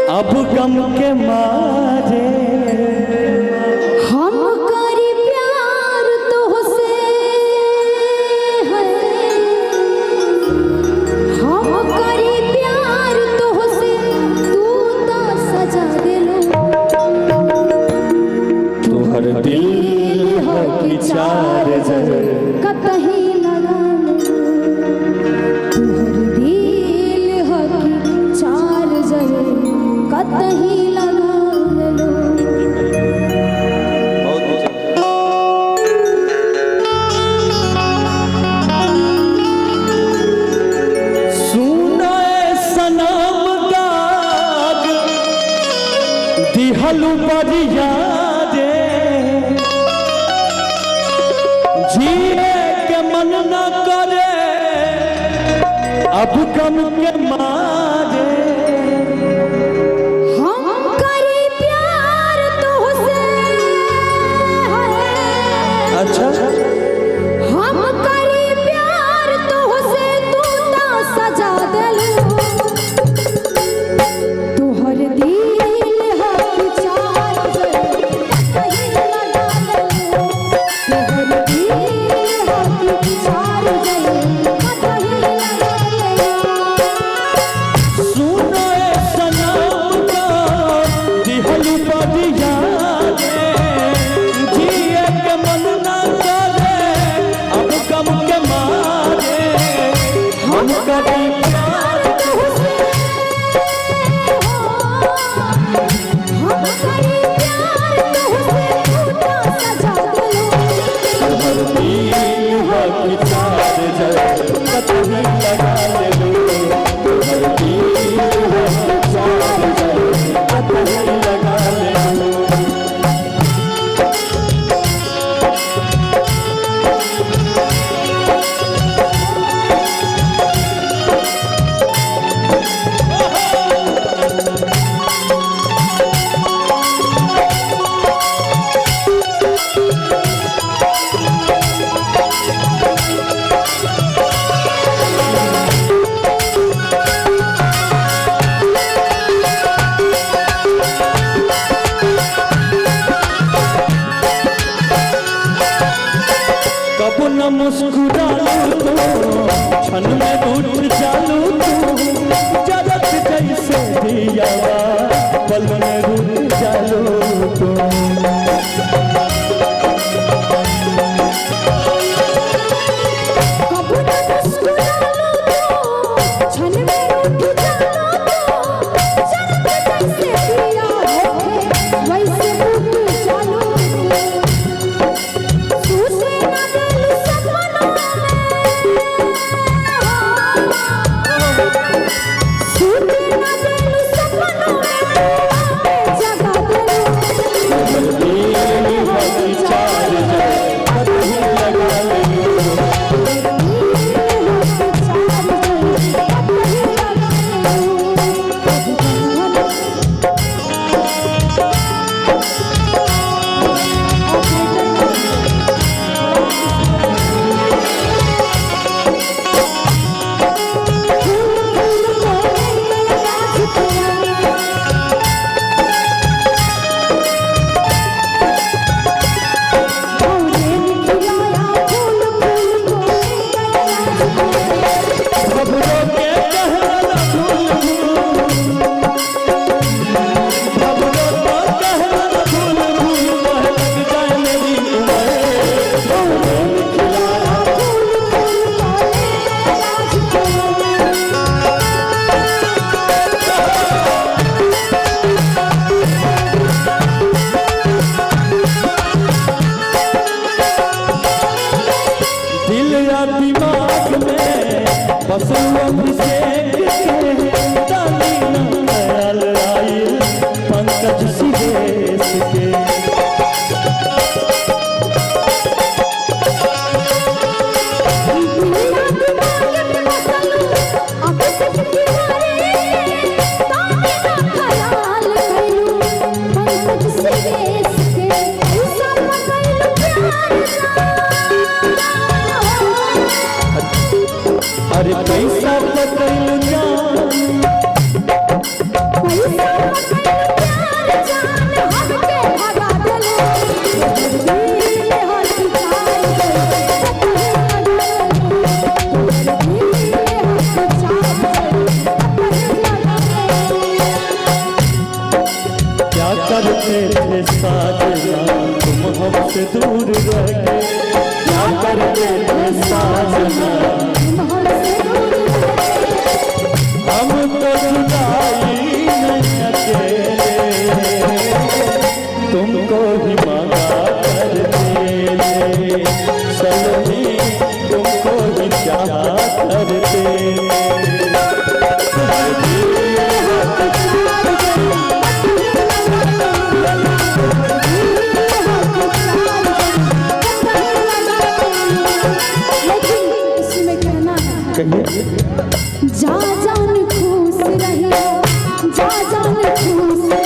अब गम के मारे हम करी प्यार तुझसे है, हम करी प्यार तुझसे, तू तो सजा दिलो। तुहर दिल है कि चार जर कतही लगा ले, तुहर दिल है कि चार जर कतही लगा लो। सुनो सनम दाग दिहलु बरिया रे, जिए के मन न करे अब गम के मारे। हम करी प्यार तुझसे है, अच्छा हम करी प्यार तुझसे, तू तो सजा दिलो। तुहर दिल है कि चार जर कतही लगा लो। तुहर दिल है कि चार जर कतही लगा लो। सुनो सनम का दिहलु बरिया रे, जिए के मन न करे अब गम के मारे। हम कभी प्यार तुझसे हो, हम करी प्यार तुझसे, तू तो सजा दिलो। तुहर दिल है कि चार जर कतही लगा ले लो। तुहर दिल है कि चार जर कतही लगा ले लो। कबो न मुस्कुरालू तो क्षण में रूठ जालू तू, जरत जैसे दिया पल में रूठ जालू तू। कब न मुस्कुरालो तो, क्षण में रूठ जालो तो, जरत जैसे दिया होके वैसे रूठ जालो तो। सूते ना दिल सपनों में, सूते ना दिल सपनों में, जगा दिलो। करते थे साजना तुम हमसे दूर रह गए, क्या करते थे साजना हम तो जुदाई नहीं अकेले, तुमको ही मांगा करते सलोनी, तुमको ही चाहा करते। जा जान खुश रहिया, जा जान खुश